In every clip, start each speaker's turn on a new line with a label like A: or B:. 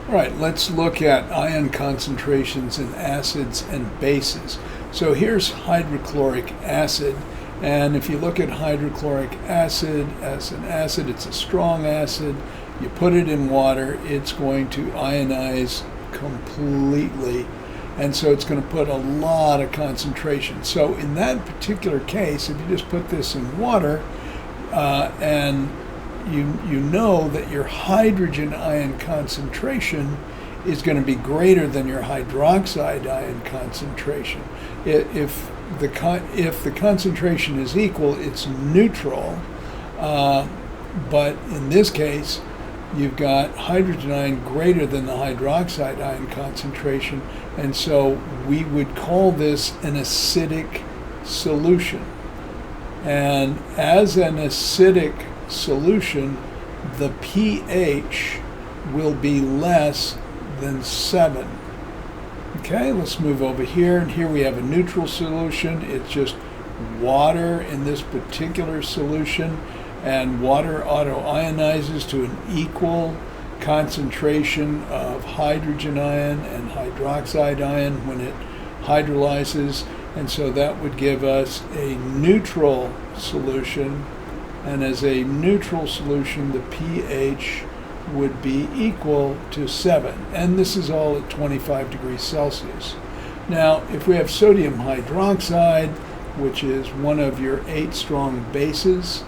A: All right, let's look at ion concentrations in acids and bases. So here's hydrochloric acid, and if you look at hydrochloric acid as an acid, it's a strong acid. You put it in water, it's going to ionize completely, and so it's going to put a lot of concentration. So in that particular case, if you just put this in water, and you know that your hydrogen ion concentration is going to be greater than your hydroxide ion concentration. If the concentration is equal, it's neutral, but in this case, you've got hydrogen ion greater than the hydroxide ion concentration, and so we would call this an acidic solution. And as an acidic solution, the pH will be less than 7. Okay, let's move over here, and here we have a neutral solution. It's just water in this particular solution, and water auto-ionizes to an equal concentration of hydrogen ion and hydroxide ion when it hydrolyzes, and so that would give us a neutral solution. And as a neutral solution, the pH would be equal to 7. And this is all at 25 degrees Celsius. Now, if we have sodium hydroxide, which is one of your 8 strong bases,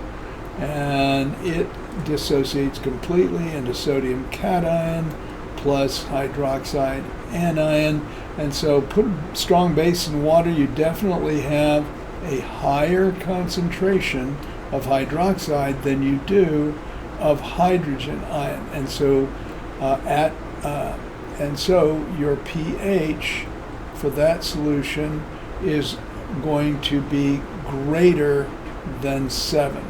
A: and it dissociates completely into sodium cation plus hydroxide anion. And so put a strong base in water, you definitely have a higher concentration of hydroxide than you do of hydrogen ion, and so your pH for that solution is going to be greater than 7,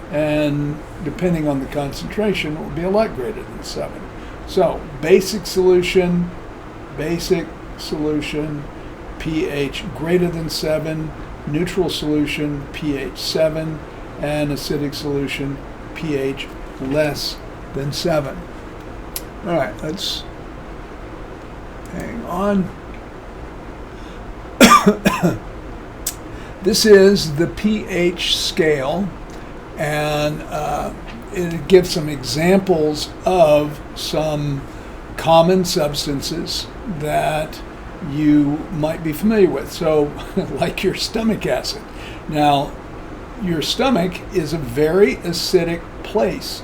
A: and depending on the concentration, it will be a lot greater than 7. So basic solution, pH greater than 7, neutral solution, pH 7, and acidic solution, pH less than 7. All right, let's hang on. This is the pH scale, and it gives some examples of some common substances that you might be familiar with. So, like your stomach acid. Now, your stomach is a very acidic place.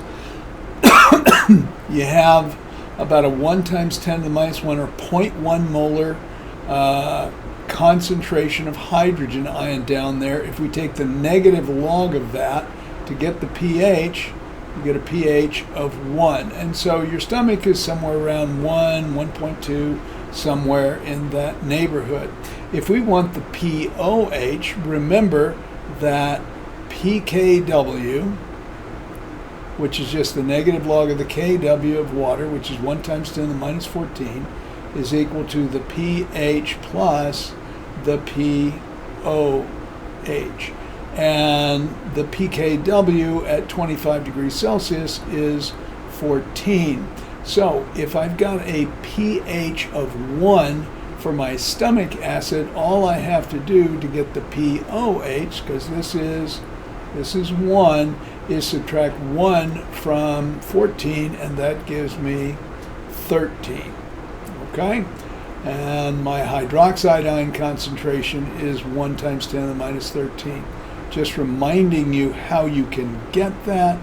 A: You have about a 1 times 10 to the minus 1 or 0.1 molar concentration of hydrogen ion down there. If we take the negative log of that to get the pH, you get a pH of 1. And so your stomach is somewhere around 1, 1.2, somewhere in that neighborhood. If we want the pOH, remember that pKW, which is just the negative log of the kW of water, which is 1 times 10 to the minus 14, is equal to the pH plus the pOH. And the pKW at 25 degrees Celsius is 14. So if I've got a pH of 1 for my stomach acid, all I have to do to get the pOH, because this is 1, is subtract 1 from 14, and that gives me 13. Okay? And my hydroxide ion concentration is 1 times 10 to the minus 13. Just reminding you how you can get that.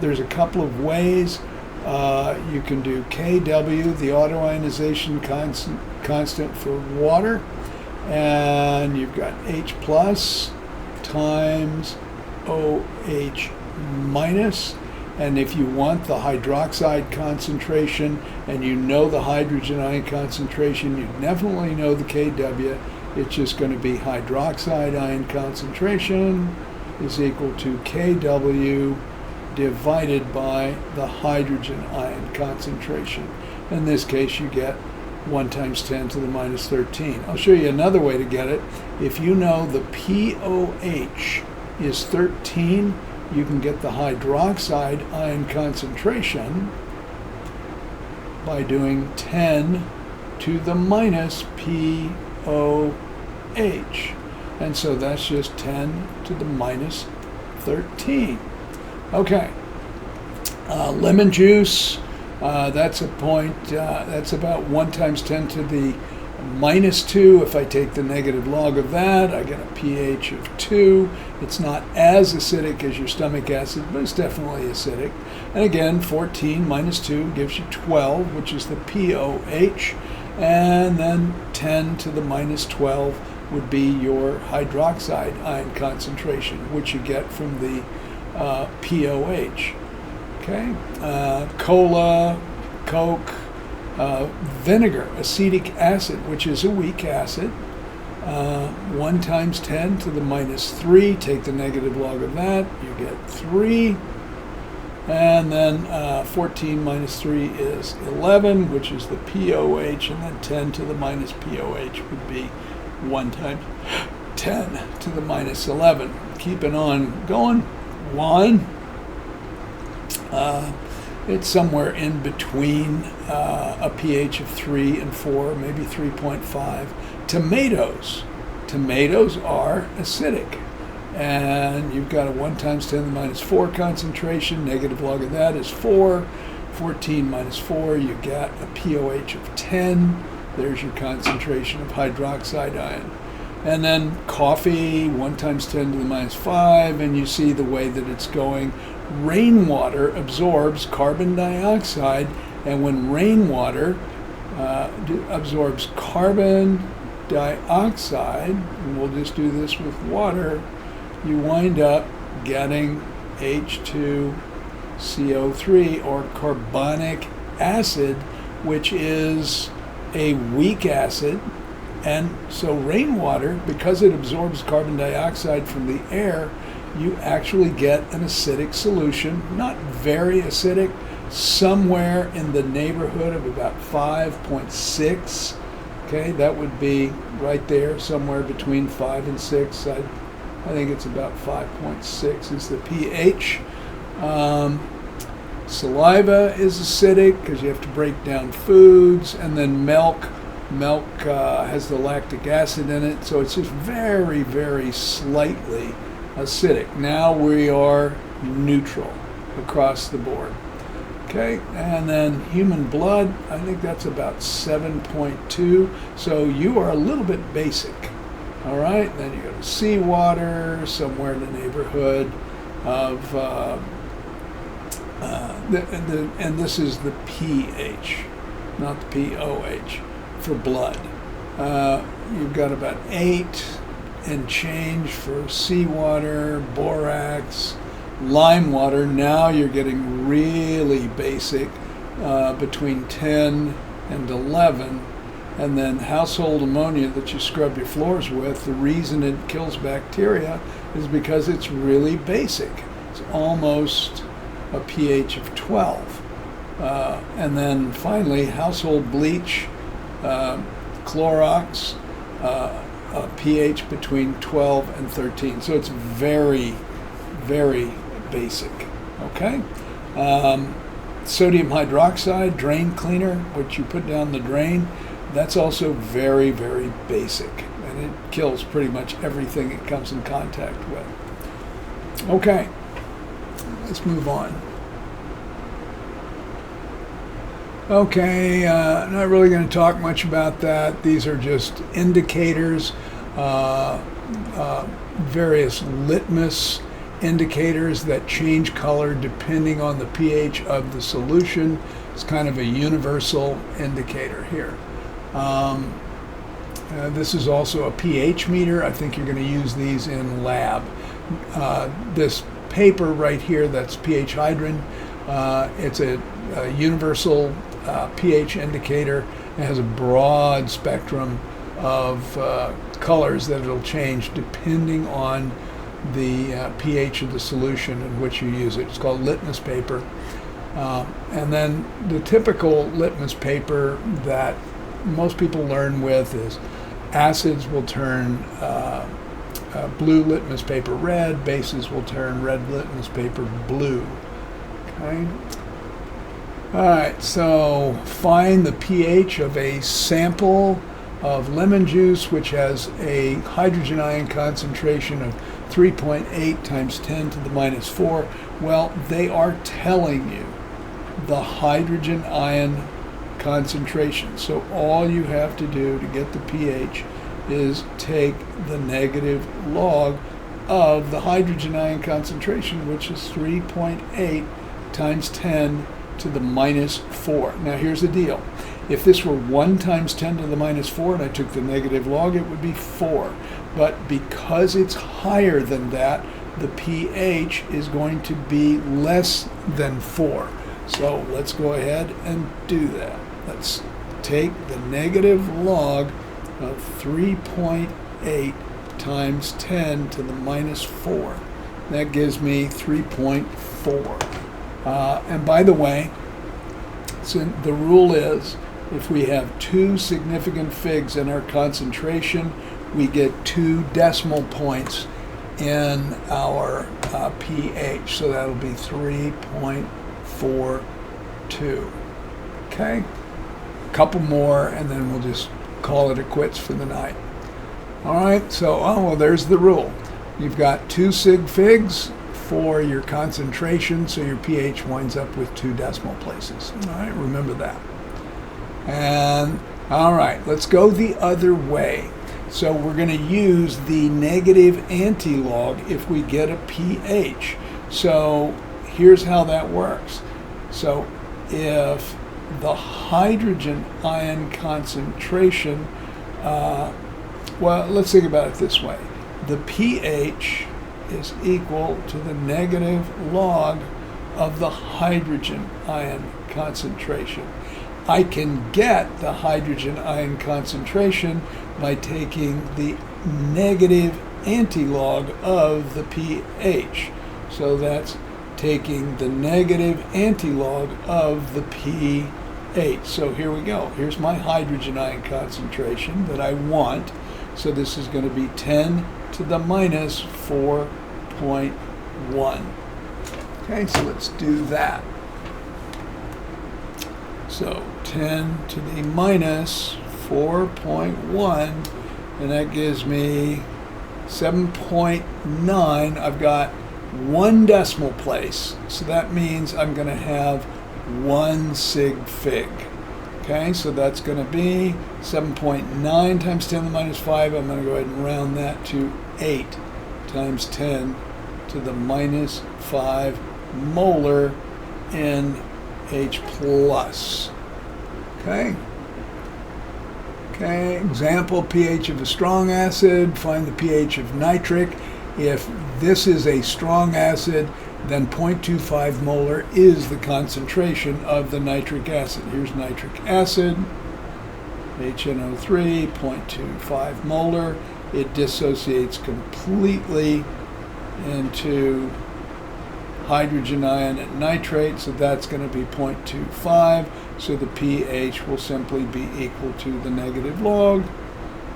A: There's a couple of ways. You can do Kw, the autoionization constant for water, and you've got H plus times OH minus, and if you want the hydroxide concentration and you know the hydrogen ion concentration, you definitely know the Kw. It's just going to be hydroxide ion concentration is equal to Kw divided by the hydrogen ion concentration. In this case, you get 1 times 10 to the minus 13. I'll show you another way to get it. If you know the pOH is 13, you can get the hydroxide ion concentration by doing 10 to the minus POH. And so that's just 10 to the minus 13. Okay. Lemon juice, that's that's about 1 times 10 to the minus 2. If I take the negative log of that, I get a pH of 2. It's not as acidic as your stomach acid, but it's definitely acidic. And again, 14 minus 2 gives you 12, which is the POH. And then 10 to the minus 12 would be your hydroxide ion concentration, which you get from the POH. Okay, cola, Coke, vinegar, acetic acid, which is a weak acid. 1 times 10 to the minus 3, take the negative log of that, you get 3. And then 14 minus 3 is 11, which is the POH, and then 10 to the minus POH would be 1 times 10 to the minus 11. Keeping on going, wine. It's somewhere in between a pH of 3 and 4, maybe 3.5. Tomatoes. Tomatoes are acidic. And you've got a 1 times 10 to the minus 4 concentration. Negative log of that is 4. 14 minus 4, you get a POH of 10. There's your concentration of hydroxide ion. And then coffee, 1 times 10 to the minus 5, and you see the way that it's going. Rainwater absorbs carbon dioxide, and when rainwater absorbs carbon dioxide, and we'll just do this with water, you wind up getting H2CO3, or carbonic acid, which is a weak acid. And so rainwater, because it absorbs carbon dioxide from the air, you actually get an acidic solution, not very acidic, somewhere in the neighborhood of about 5.6. Okay, that would be right there, somewhere between 5 and 6. I think it's about 5.6 is the pH. Saliva is acidic because you have to break down foods, and then milk. Milk has the lactic acid in it, so it's just very, very slightly acidic. Now we are neutral across the board. Okay, and then human blood, I think that's about 7.2. So you are a little bit basic. All right, then you go to seawater, somewhere in the neighborhood of, and this is the pH, not the POH, for blood. You've got about 8 and change for seawater, borax, lime water. Now you're getting really basic, between 10 and 11. And then household ammonia that you scrub your floors with, the reason it kills bacteria is because it's really basic. It's almost a pH of 12. And then finally, household bleach, Clorox, a pH between 12 and 13. So it's very, very basic. Okay? Sodium hydroxide, drain cleaner, which you put down the drain, that's also very, very basic. And it kills pretty much everything it comes in contact with. Okay, let's move on. Okay, not really going to talk much about that. These are just indicators, various litmus indicators that change color depending on the pH of the solution. It's kind of a universal indicator here. This is also a pH meter. I think you're going to use these in lab. This paper right here, that's pH Hydrin. It's a universal pH indicator. It has a broad spectrum of colors that it'll change depending on the pH of the solution in which you use it. It's called litmus paper. And then the typical litmus paper that most people learn with is acids will turn blue litmus paper red, bases will turn red litmus paper blue. Okay. All right, so find the pH of a sample of lemon juice which has a hydrogen ion concentration of 3.8 times 10 to the minus 4. Well, they are telling you the hydrogen ion concentration. So all you have to do to get the pH is take the negative log of the hydrogen ion concentration, which is 3.8 times 10 to the minus 4. Now here's the deal. If this were 1 times 10 to the minus 4 and I took the negative log, it would be 4. But because it's higher than that, the pH is going to be less than 4. So let's go ahead and do that. Let's take the negative log of 3.8 times 10 to the minus 4. That gives me 3.4. And by the way, so the rule is if we have 2 significant figs in our concentration, we get 2 decimal points in our pH. So that'll be 3.42. Okay? A couple more, and then we'll just call it quits for the night. All right, so, well, there's the rule. You've got 2 sig figs for your concentration, so your pH winds up with 2 decimal places. All right, remember that. And, all right, let's go the other way. So we're going to use the negative antilog if we get a pH. So here's how that works. So if the hydrogen ion concentration, well, let's think about it this way. The pH is equal to the negative log of the hydrogen ion concentration. I can get the hydrogen ion concentration by taking the negative antilog of the pH. So that's taking the negative antilog of the pH. So here we go. Here's my hydrogen ion concentration that I want. So this is going to be 10 to the minus 4.1. Okay, so let's do that. So 10 to the minus 4.1, and that gives me 7.9. I've got 1 decimal place, so that means I'm going to have 1 sig fig. Okay, so that's going to be 7.9 times 10 to the minus 5. I'm going to go ahead and round that to 8 times 10 to the minus 5 molar NH plus. Okay. Okay, example, pH of a strong acid. Find the pH of nitric. If this is a strong acid, then 0.25 molar is the concentration of the nitric acid. Here's nitric acid, HNO3, 0.25 molar. It dissociates completely into hydrogen ion and nitrate, so that's going to be 0.25. So the pH will simply be equal to the negative log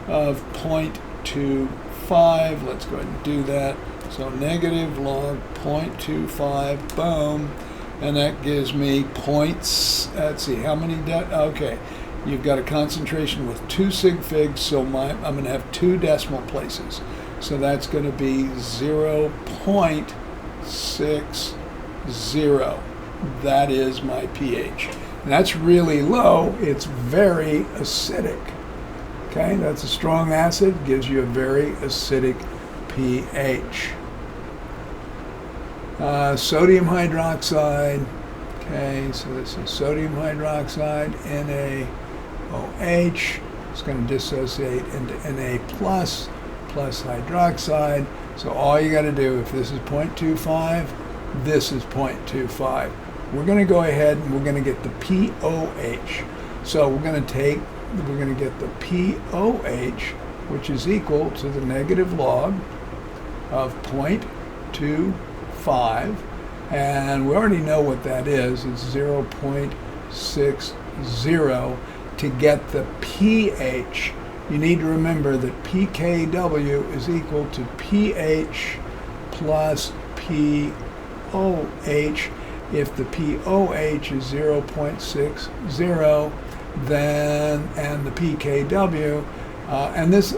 A: of 0.25. Let's go ahead and do that. So negative log 0.25, boom, and that gives me points. Let's see, how many, okay, you've got a concentration with 2 sig figs, so I'm going to have 2 decimal places. So that's going to be 0.60. That is my pH. And that's really low. It's very acidic. Okay, that's a strong acid, gives you a very acidic pH. Sodium hydroxide. Okay, so this is sodium hydroxide, NaOH. It's going to dissociate into Na plus hydroxide. So all you got to do, if this is 0.25, this is 0.25. We're going to go ahead and we're going to get the pOH. So we're going to get the pOH, which is equal to the negative log of 0.25, and we already know what that is. It's 0.60. To get the pH, you need to remember that pKW is equal to pH plus pOH, If the pOH is 0.60, then, and the pKw, and this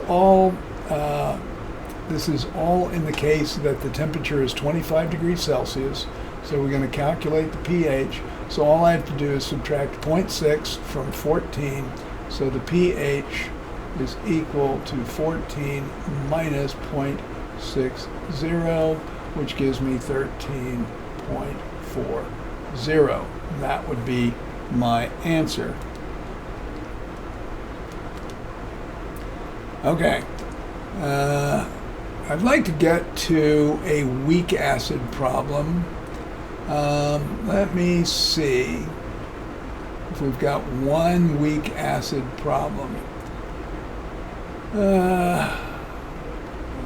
A: is all in the case that the temperature is 25 degrees Celsius. So we're going to calculate the pH. So all I have to do is subtract 0.6 from 14. So the pH is equal to 14 minus 0.60, which gives me 13.40. That would be my answer. Okay. I'd like to get to a weak acid problem. Let me see if we've got one weak acid problem.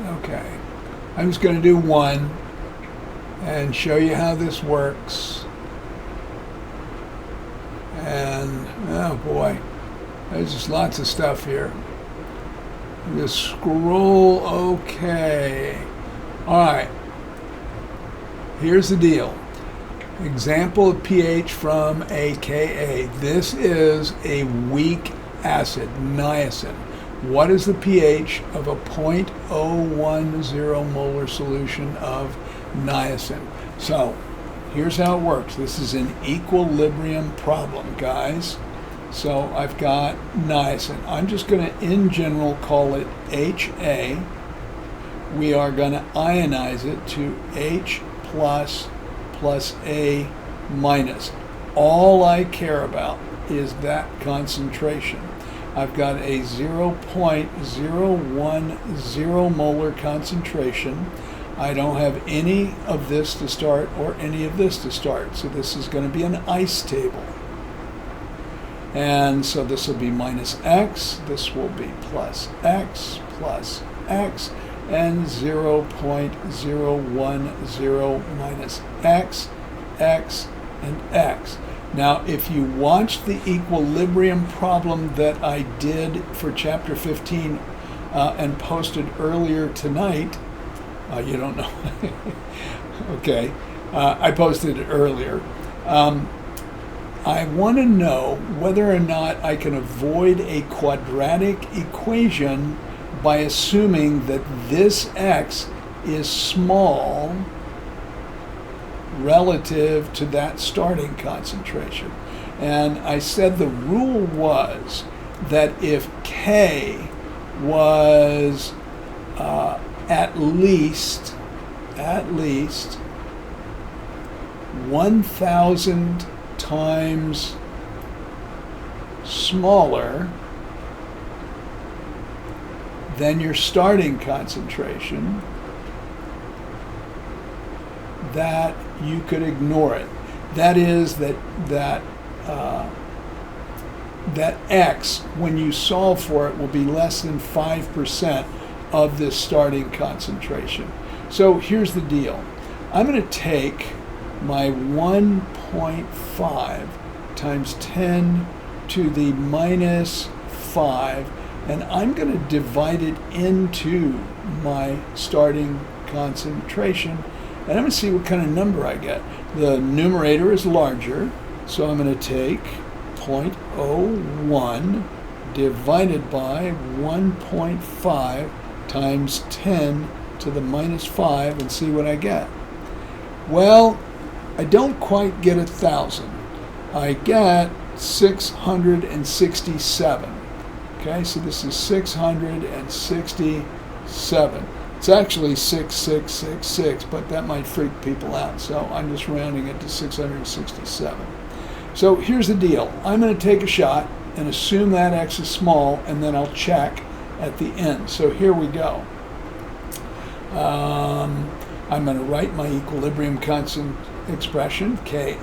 A: Okay. I'm just going to do one and show you how this works. And, oh boy, there's just lots of stuff here. Just scroll. Okay. All right. Here's the deal. Example of pH from AKA. This is a weak acid, niacin. What is the pH of a 0.010 molar solution of niacin? So here's how it works. This is an equilibrium problem, guys. So I've got niacin. I'm just going to, in general, call it HA. We are going to ionize it to H plus A minus. All I care about is that concentration. I've got a 0.010 molar concentration. I don't have any of this to start or any of this to start. So this is going to be an ice table. And so this will be minus X, this will be plus X, and 0.010 minus X, X, and X. Now, if you watch the equilibrium problem that I did for chapter 15 and posted earlier tonight, you don't know. Okay, I posted it earlier. I want to know whether or not I can avoid a quadratic equation by assuming that this X is small relative to that starting concentration. And I said the rule was that if K was at least 1,000 times smaller than your starting concentration, that you could ignore it. That is that X, when you solve for it, will be less than 5% of this starting concentration. So here's the deal. I'm going to take my 1.5 times 10 to the minus 5, and I'm going to divide it into my starting concentration, and I'm going to see what kind of number I get. The numerator is larger, so I'm going to take 0.01 divided by 1.5 times 10 to the minus 5 and see what I get. Well, I don't quite get 1,000. I get 667. Okay, so this is 667. It's actually 6666, but that might freak people out, so I'm just rounding it to 667. So here's the deal. I'm going to take a shot and assume that X is small, and then I'll check at the end. So here we go. I'm going to write my equilibrium constant expression. Ka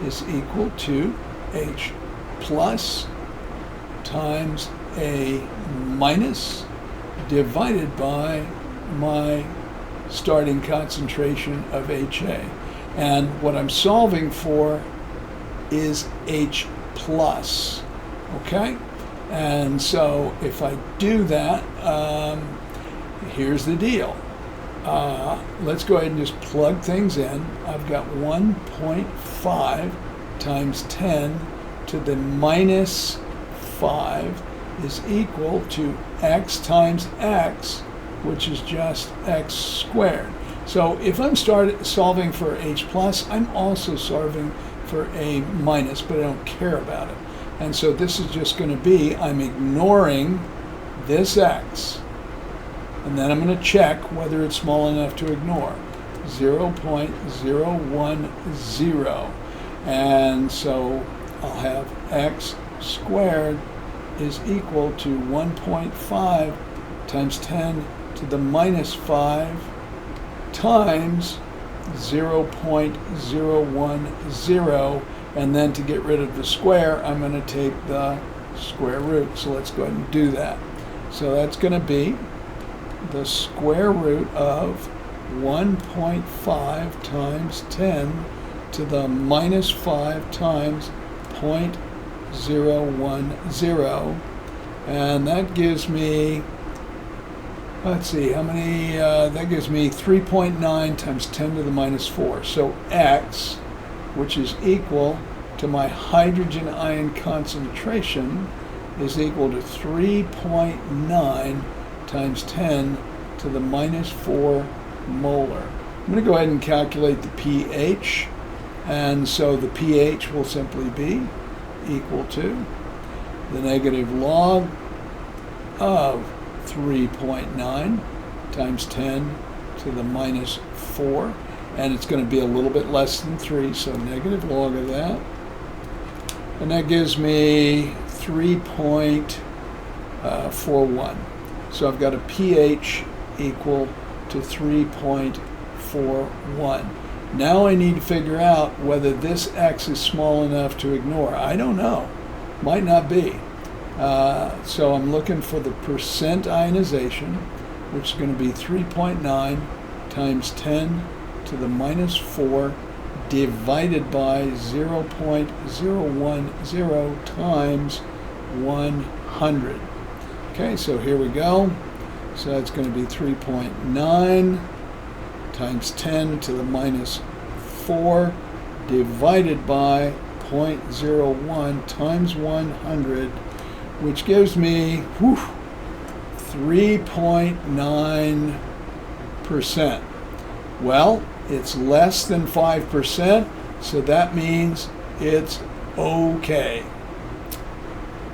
A: is equal to H plus times A minus divided by my starting concentration of HA. And what I'm solving for is H plus. Okay? And so if I do that, here's the deal. let's go ahead and just plug things in. I've got 1.5 times 10 to the minus 5 is equal to x times x, which is just x squared. So if I'm solving for h plus, I'm also solving for a minus, but I don't care about it. And so this is just going to be, I'm ignoring this x, and then I'm going to check whether it's small enough to ignore. 0.010. And so I'll have x squared is equal to 1.5 times 10 to the minus 5 times 0.010, and then to get rid of the square, I'm going to take the square root. So let's go ahead and do that. So that's going to be the square root of 1.5 times 10 to the minus 5 times 0.010, and that gives me, let's see, how many, that gives me 3.9 times 10 to the minus 4. So x, which is equal to my hydrogen ion concentration, is equal to 3.9 times 10 to the minus 4 molar. I'm going to go ahead and calculate the pH, and so the pH will simply be equal to the negative log of 3.9 times 10 to the minus 4, and it's going to be a little bit less than 3, so negative log of that, and that gives me 3.41. So I've got a pH equal to 3.41. Now I need to figure out whether this x is small enough to ignore. I don't know. Might not be. So I'm looking for the percent ionization, which is going to be 3.9 times 10 to the minus 4 divided by 0.010 times 100. Okay, so here we go. So that's going to be 3.9 times 10 to the minus 4 divided by 0.01 times 100, which gives me 3.9%. Well, it's less than 5%, so that means it's okay.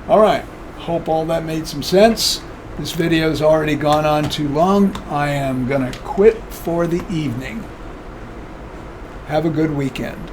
A: All right, hope all that made some sense. This video's already gone on too long. I am going to quit for the evening. Have a good weekend.